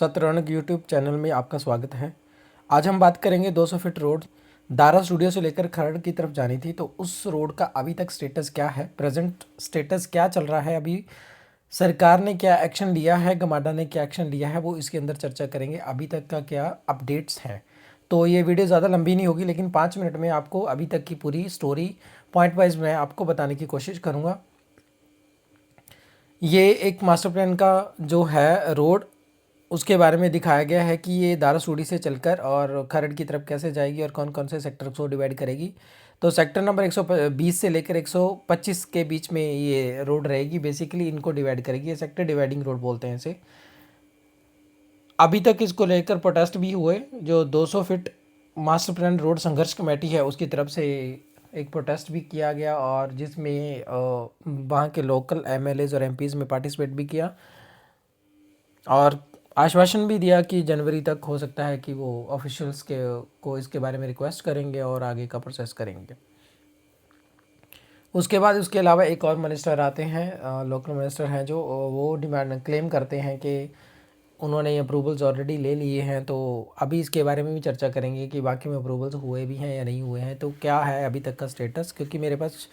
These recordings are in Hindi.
शतरंग यूट्यूब चैनल में आपका स्वागत है। आज हम बात करेंगे 200 फीट रोड दारा स्टूडियो से लेकर खरड़ की तरफ जानी थी, तो उस रोड का अभी तक स्टेटस क्या है, प्रेजेंट स्टेटस क्या चल रहा है, अभी सरकार ने क्या एक्शन लिया है, गमाडा ने क्या एक्शन लिया है, वो इसके अंदर चर्चा करेंगे। अभी तक का क्या अपडेट्स हैं। तो ये वीडियो ज़्यादा लंबी नहीं होगी, लेकिन 5 मिनट में आपको अभी तक की पूरी स्टोरी पॉइंट वाइज मैं आपको बताने की कोशिश करूँगा। ये एक मास्टर प्लान का जो है रोड, उसके बारे में दिखाया गया है कि ये दारासूरी से चलकर और खरड़ की तरफ कैसे जाएगी और कौन कौन से सेक्टर को डिवाइड करेगी। तो सेक्टर नंबर 120 से लेकर 125 के बीच में ये रोड रहेगी। बेसिकली इनको डिवाइड करेगी, ये सेक्टर डिवाइडिंग रोड बोलते हैं इसे। अभी तक इसको लेकर प्रोटेस्ट भी हुए। जो 200 फीट मास्टर प्लान रोड संघर्ष कमेटी है उसकी तरफ से एक प्रोटेस्ट भी किया गया, और जिसमें वहाँ के लोकल एमएलएज और एमपीज़ में पार्टिसिपेट भी किया, और आश्वासन भी दिया कि जनवरी तक हो सकता है कि वो ऑफिशियल्स के को इसके बारे में रिक्वेस्ट करेंगे और आगे का प्रोसेस करेंगे। उसके बाद उसके अलावा एक और मिनिस्टर आते हैं, लोकल मिनिस्टर हैं, जो वो डिमांड क्लेम करते हैं कि उन्होंने अप्रूवल्स ऑलरेडी ले लिए हैं। तो अभी इसके बारे में भी चर्चा करेंगे कि बाकी में अप्रूवल्स हुए भी हैं या नहीं हुए हैं, तो क्या है अभी तक का स्टेटस। क्योंकि मेरे पास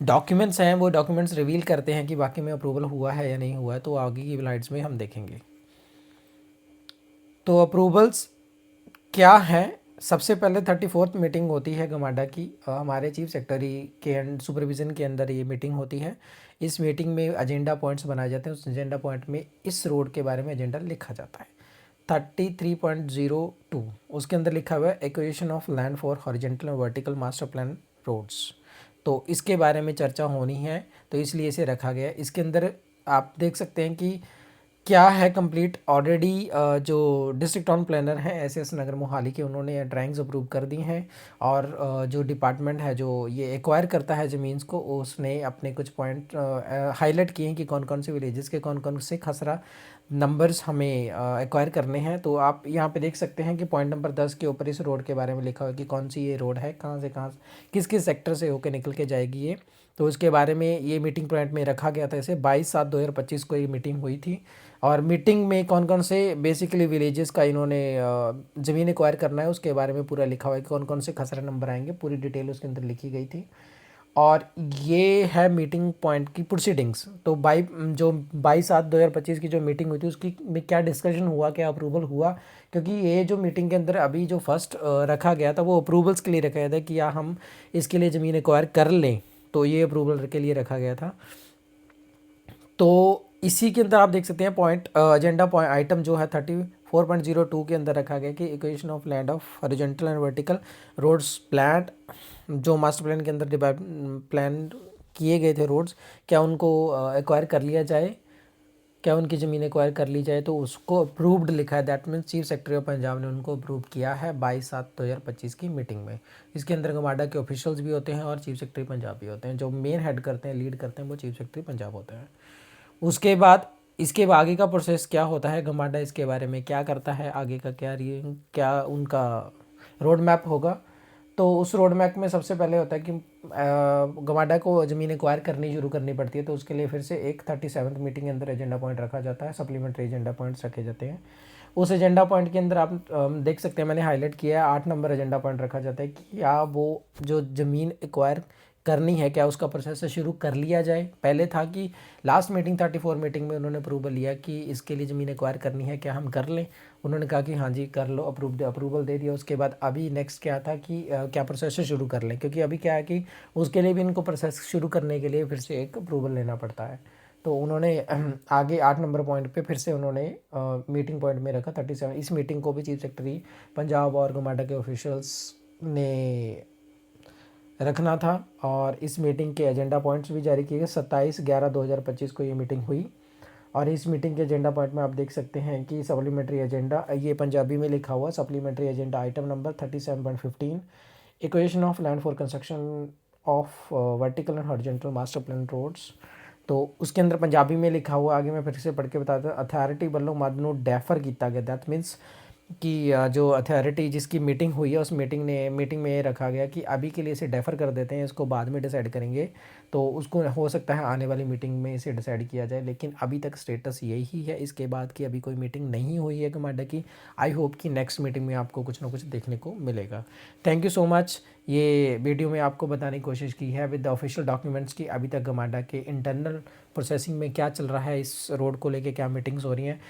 डॉक्यूमेंट्स हैं, वो डॉक्यूमेंट्स रिवील करते हैं कि बाकी में अप्रूवल हुआ है या नहीं हुआ है, तो आगे की स्लाइड्स में हम देखेंगे। तो अप्रूवल्स क्या है। सबसे पहले 34th मीटिंग होती है गमाडा की, हमारे चीफ सेक्रेटरी के सुपरविज़न के अंदर ये मीटिंग होती है। इस मीटिंग में एजेंडा पॉइंट्स बनाए जाते हैं। उस एजेंडा पॉइंट में इस रोड के बारे में एजेंडा लिखा जाता है। 33.02 उसके अंदर लिखा हुआ है acquisition of land for horizontal और वर्टिकल मास्टर प्लान रोड्स। तो इसके बारे में चर्चा होनी है, तो इसलिए इसे रखा गया। इसके अंदर आप देख सकते हैं कि क्या है कंप्लीट ऑलरेडी। जो डिस्ट्रिक्ट टाउन प्लानर हैं एसएस नगर मोहाली के, उन्होंने ड्राइंग्स अप्रूव कर दी हैं। और जो डिपार्टमेंट है जो ये एक्वायर करता है ज़मीन्स को, उसने अपने कुछ पॉइंट हाईलाइट किए हैं कि कौन कौन से विलेजेस के कौन कौन से खसरा नंबर्स हमें एक्वायर करने हैं। तो आप यहाँ पे देख सकते हैं कि पॉइंट नंबर 10 के ऊपर इस रोड के बारे में लिखा हुआ है कि कौन सी ये रोड है, कहाँ से कहाँ किस किस सेक्टर से होकर निकल के जाएगी ये। तो उसके बारे में ये मीटिंग पॉइंट में रखा गया था। इसे 22/7/2025 को ये मीटिंग हुई थी। और मीटिंग में कौन कौन से बेसिकली विलेजेस का इन्होंने ज़मीन एक्वायर करना है उसके बारे में पूरा लिखा हुआ है कि कौन कौन से खसरा नंबर आएंगे, पूरी डिटेल उसके अंदर लिखी गई थी। और ये है मीटिंग पॉइंट की प्रोसीडिंग्स। तो 22/7/2025 की जो मीटिंग हुई थी उसकी में क्या डिस्कशन हुआ, क्या अप्रूवल हुआ। क्योंकि ये जो मीटिंग के अंदर अभी जो फर्स्ट रखा गया था वो अप्रूवल्स के लिए रखा गया था कि या हम इसके लिए ज़मीन एक्वायर कर लें, तो ये अप्रूवल के लिए रखा गया था। तो इसी के अंदर आप देख सकते हैं पॉइंट एजेंडा पॉइंट आइटम जो है 34.02 के अंदर रखा गया कि acquisition of land of horizontal and vertical roads plan, जो मास्टर प्लान के अंदर प्लान किए गए थे रोड्स, क्या उनको एक्वायर कर लिया जाए, क्या उनकी ज़मीन एक्वायर कर ली जाए। तो उसको अप्रूव्ड लिखा है। That means chief secretary of Punjab ने उनको अप्रूव किया है 22/7/2025 की मीटिंग में। इसके अंदर गमाडा के ऑफिशियल्स भी होते हैं और चीफ सेक्रेटरी पंजाब भी होते हैं। जो मेन हेड करते हैं, लीड करते हैं, वो चीफ सेक्रेटरी पंजाब होते हैं। उसके बाद इसके आगे का प्रोसेस क्या होता है, गमाडा इसके बारे में क्या करता है, आगे का क्या उनका रोड मैप होगा। तो उस रोड मैप में सबसे पहले होता है कि गमाडा को ज़मीन एक्वायर करनी शुरू करनी पड़ती है। तो उसके लिए फिर से एक 37th मीटिंग के अंदर एजेंडा पॉइंट रखा जाता है, सप्लीमेंट्री एजेंडा पॉइंट्स रखे जाते हैं। उस एजेंडा पॉइंट के अंदर आप देख सकते हैं, मैंने हाईलाइट किया है, 8 नंबर एजेंडा पॉइंट रखा जाता है कि क्या वो जो ज़मीन एक्वायर करनी है क्या उसका प्रोसेस शुरू कर लिया जाए। पहले था कि लास्ट मीटिंग 34 मीटिंग में उन्होंने अप्रूवल लिया कि इसके लिए ज़मीन एक्वायर करनी है, क्या हम कर लें। उन्होंने कहा कि हाँ जी कर लो, अप्रूवल दे दिया। उसके बाद अभी नेक्स्ट क्या था कि क्या प्रोसेस शुरू कर लें, क्योंकि अभी क्या है कि उसके लिए भी इनको प्रोसेस शुरू करने के लिए फिर से एक अप्रूवल लेना पड़ता है। तो उन्होंने आगे 8 नंबर पॉइंट पे फिर से उन्होंने मीटिंग पॉइंट में रखा 37। इस मीटिंग को भी चीफ सेक्रेटरी पंजाब और गमाडा के ऑफिशियल्स ने रखना था। और इस मीटिंग के एजेंडा पॉइंट्स भी जारी किए गए। 27/11/2025 को ये मीटिंग हुई। और इस मीटिंग के एजेंडा पॉइंट में आप देख सकते हैं कि सप्लीमेंट्री एजेंडा, ये पंजाबी में लिखा हुआ, supplementary agenda item number 37.15 acquisition of land for construction of vertical and horizontal master plan roads. तो उसके अंदर पंजाबी में लिखा हुआ, आगे मैं फिर से पढ़ के बताता हूँ। अथॉरिटी वालों मद नूं डेफर किया गया। दैट मीनस कि जो अथॉरिटी जिसकी मीटिंग हुई है उस मीटिंग में ये रखा गया कि अभी के लिए इसे डेफ़र कर देते हैं, इसको बाद में डिसाइड करेंगे। तो उसको हो सकता है आने वाली मीटिंग में इसे डिसाइड किया जाए, लेकिन अभी तक स्टेटस यही है। इसके बाद की अभी कोई मीटिंग नहीं हुई है गमाडा की। आई होप कि नेक्स्ट मीटिंग में आपको कुछ ना कुछ देखने को मिलेगा। Thank you so much. ये वीडियो में आपको बताने की कोशिश की है विद द ऑफिशियल डॉक्यूमेंट्स की अभी तक गमाडा के इंटरनल प्रोसेसिंग में क्या चल रहा है, इस रोड को लेके क्या मीटिंग्स हो रही हैं।